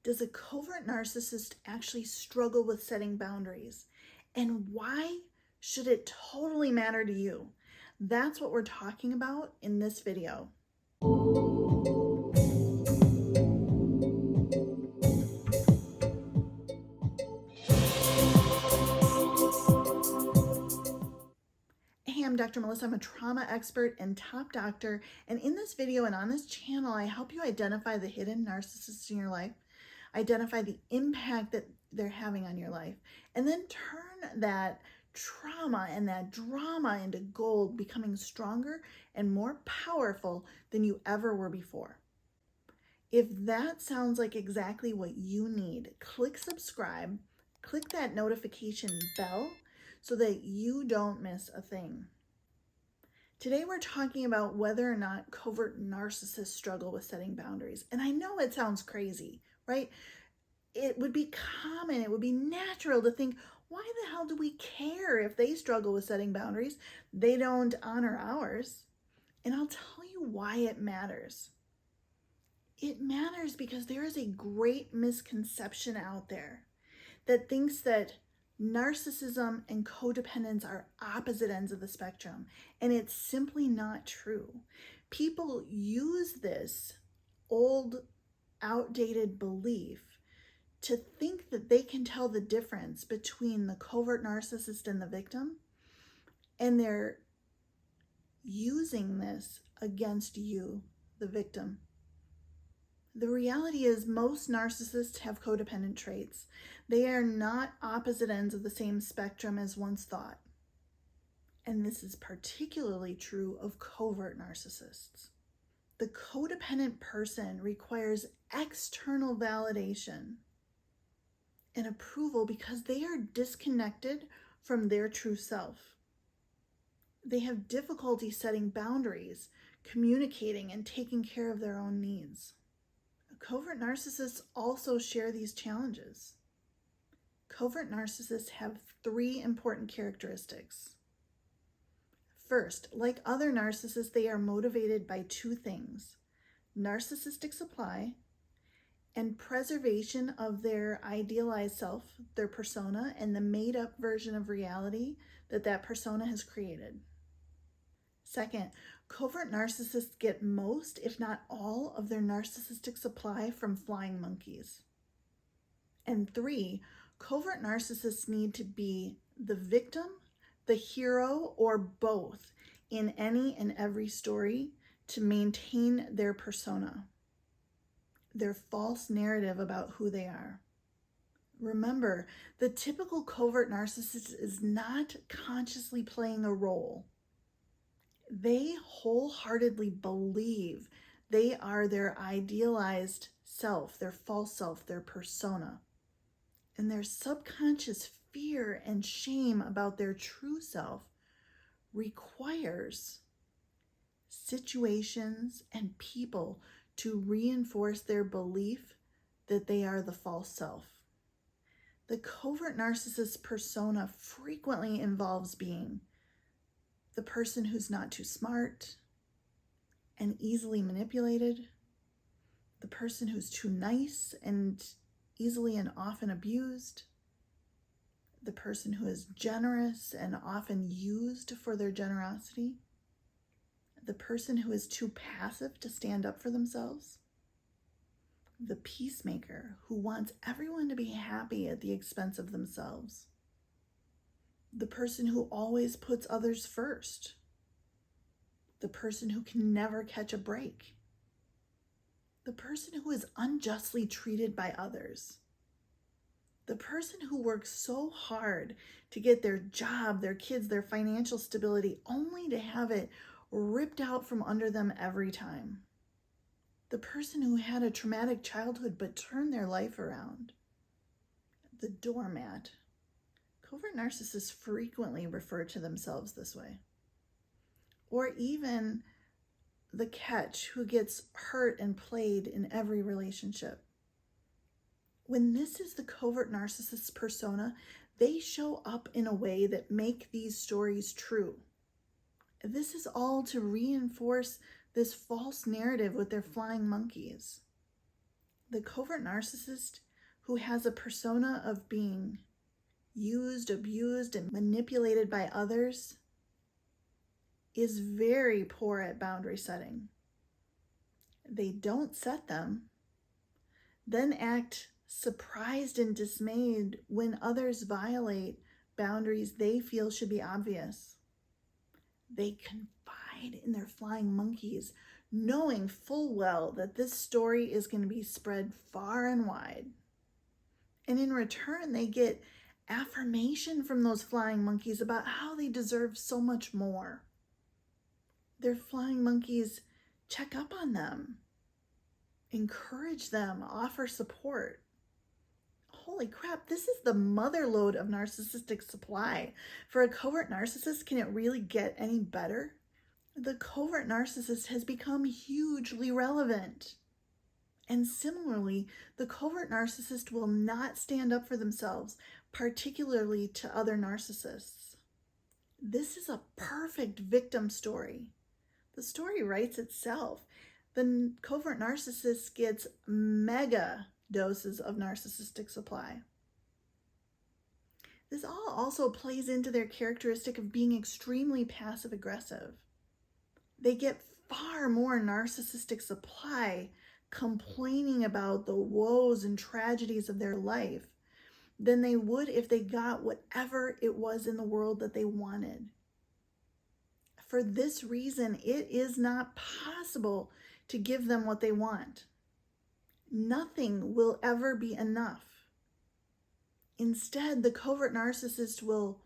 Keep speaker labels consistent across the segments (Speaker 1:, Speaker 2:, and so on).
Speaker 1: Does a covert narcissist actually struggle with setting boundaries? And why should it totally matter to you? That's what we're talking about in this video. Hey, I'm Dr. Melissa. I'm a trauma expert and top doctor. And in this video and on this channel, I help you identify the hidden narcissists in your life, identify the impact that they're having on your life, and then turn that trauma and that drama into gold, becoming stronger and more powerful than you ever were before. If that sounds like exactly what you need, click subscribe, click that notification bell so that you don't miss a thing. Today we're talking about whether or not covert narcissists struggle with setting boundaries. And I know it sounds crazy, right? It would be common, it would be natural to think, why the hell do we care if they struggle with setting boundaries? They don't honor ours. And I'll tell you why it matters. It matters because there is a great misconception out there that thinks that narcissism and codependence are opposite ends of the spectrum, and it's simply not true. People use this old, outdated belief to think that they can tell the difference between the covert narcissist and the victim, and they're using this against you, the victim. The reality is most narcissists have codependent traits. They are not opposite ends of the same spectrum as once thought. And this is particularly true of covert narcissists. The codependent person requires external validation and approval because they are disconnected from their true self. They have difficulty setting boundaries, communicating, and taking care of their own needs. Covert narcissists also share these challenges. Covert narcissists have 3 important characteristics. First, like other narcissists, they are motivated by 2 things: narcissistic supply and preservation of their idealized self, their persona, and the made-up version of reality that that persona has created. Second, covert narcissists get most, if not all, of their narcissistic supply from flying monkeys. And 3, covert narcissists need to be the victim, the hero, or both in any and every story to maintain their persona, their false narrative about who they are. Remember, the typical covert narcissist is not consciously playing a role. They wholeheartedly believe they are their idealized self, their false self, their persona. And their subconscious fear and shame about their true self requires situations and people to reinforce their belief that they are the false self. The covert narcissist persona frequently involves being the person who's not too smart and easily manipulated, the person who's too nice and easily and often abused, the person who is generous and often used for their generosity, the person who is too passive to stand up for themselves, the peacemaker who wants everyone to be happy at the expense of themselves, the person who always puts others first, the person who can never catch a break, the person who is unjustly treated by others, the person who works so hard to get their job, their kids, their financial stability, only to have it ripped out from under them every time, the person who had a traumatic childhood but turned their life around, the doormat. Covert narcissists frequently refer to themselves this way. Or even the catch who gets hurt and played in every relationship. When this is the covert narcissist's persona, they show up in a way that make these stories true. This is all to reinforce this false narrative with their flying monkeys. The covert narcissist who has a persona of being used, abused, and manipulated by others is very poor at boundary setting. They don't set them, then act surprised and dismayed when others violate boundaries they feel should be obvious. They confide in their flying monkeys, knowing full well that this story is going to be spread far and wide. And in return, they get affirmation from those flying monkeys about how they deserve so much more. Their flying monkeys check up on them, encourage them, offer support. Holy crap, this is the mother lode of narcissistic supply. For a covert narcissist, can it really get any better? The covert narcissist has become hugely relevant. And similarly, the covert narcissist will not stand up for themselves, particularly to other narcissists. This is a perfect victim story. The story writes itself. The covert narcissist gets mega doses of narcissistic supply. This all also plays into their characteristic of being extremely passive-aggressive. They get far more narcissistic supply complaining about the woes and tragedies of their life than they would if they got whatever it was in the world that they wanted. For this reason, it is not possible to give them what they want. Nothing will ever be enough. Instead, the covert narcissist will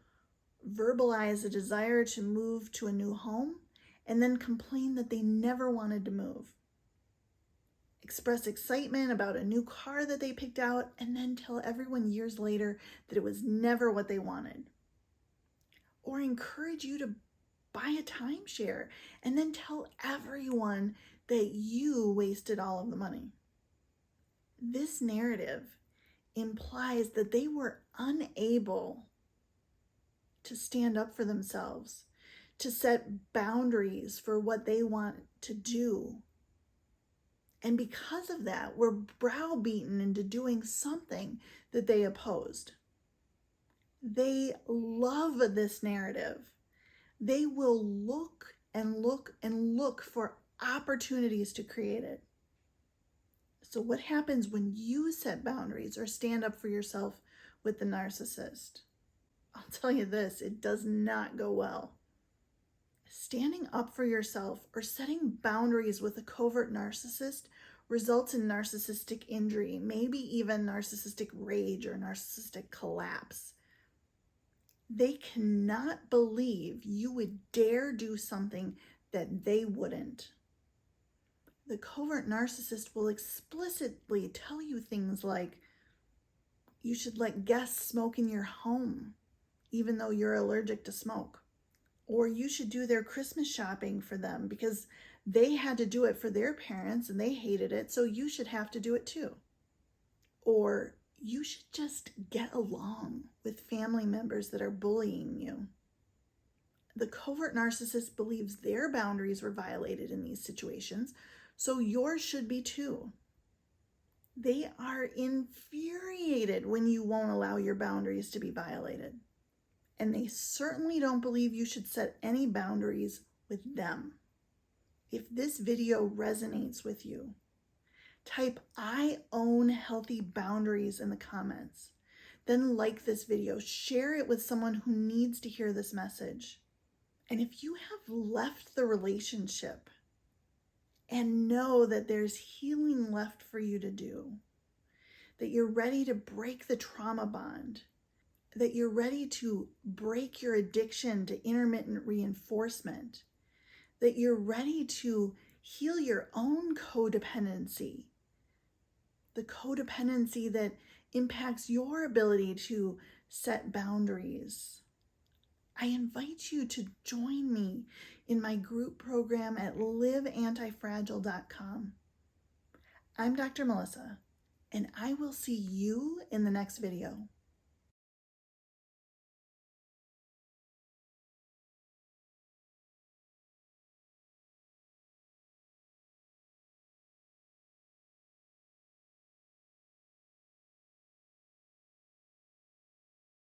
Speaker 1: verbalize a desire to move to a new home and then complain that they never wanted to move. Express excitement about a new car that they picked out and then tell everyone years later that it was never what they wanted. Or encourage you to buy a timeshare and then tell everyone that you wasted all of the money. This narrative implies that they were unable to stand up for themselves, to set boundaries for what they want to do. And because of that, were browbeaten into doing something that they opposed. They love this narrative. They will look and look and look for opportunities to create it. So what happens when you set boundaries or stand up for yourself with the narcissist? I'll tell you this, it does not go well. Standing up for yourself or setting boundaries with a covert narcissist results in narcissistic injury, maybe even narcissistic rage or narcissistic collapse. They cannot believe you would dare do something that they wouldn't. The covert narcissist will explicitly tell you things like, you should let guests smoke in your home, even though you're allergic to smoke. Or you should do their Christmas shopping for them because they had to do it for their parents and they hated it, so you should have to do it too. Or you should just get along with family members that are bullying you. The covert narcissist believes their boundaries were violated in these situations, so yours should be too. They are infuriated when you won't allow your boundaries to be violated. And they certainly don't believe you should set any boundaries with them. If this video resonates with you, type "I own healthy boundaries" in the comments. Then like this video, share it with someone who needs to hear this message. And if you have left the relationship and know that there's healing left for you to do, that you're ready to break the trauma bond, that you're ready to break your addiction to intermittent reinforcement, that you're ready to heal your own codependency, the codependency that impacts your ability to set boundaries, I invite you to join me in my group program at liveantifragile.com. I'm Dr. Melissa, and I will see you in the next video.